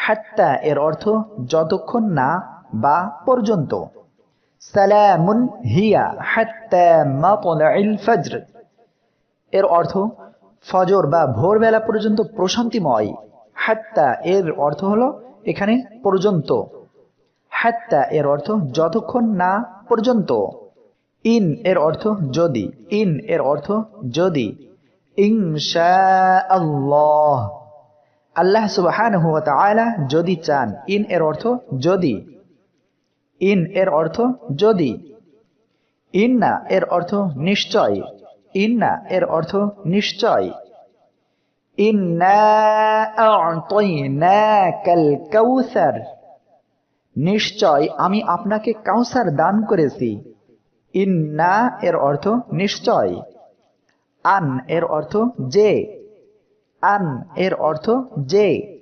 হাত্তা এর অর্থ যতক্ষণ না বা পর্যন্ত। সালামুন হিয়া হাত্তা মাতলাইল ফজর এর অর্থ ফজর বা ভোরবেলা পর্যন্ত প্রশান্তিময়। হাত্তা এর অর্থ হলো এখানে পর্যন্ত। হাত্তা এর অর্থ যতক্ষণ না পর্যন্ত। ইন এর অর্থ যদি। ইন এর অর্থ যদি। ইনশাআল্লাহ আল্লাহ সুবহানাহু ওয়া তাআলা যদি চান। ইন এর অর্থ যদি। ইন এর অর্থ যদি। ইন্না এর অর্থ নিশ্চয়। ইন্না এর অর্থ নিশ্চয়। ইন্না আ'তাইনাকাল কাউসার নিশ্চয় আমি আপনাকে কাউসার দান করেছি। ইন্না এর অর্থ নিশ্চয়। আন এর অর্থ যে। আন এর অর্থ যে।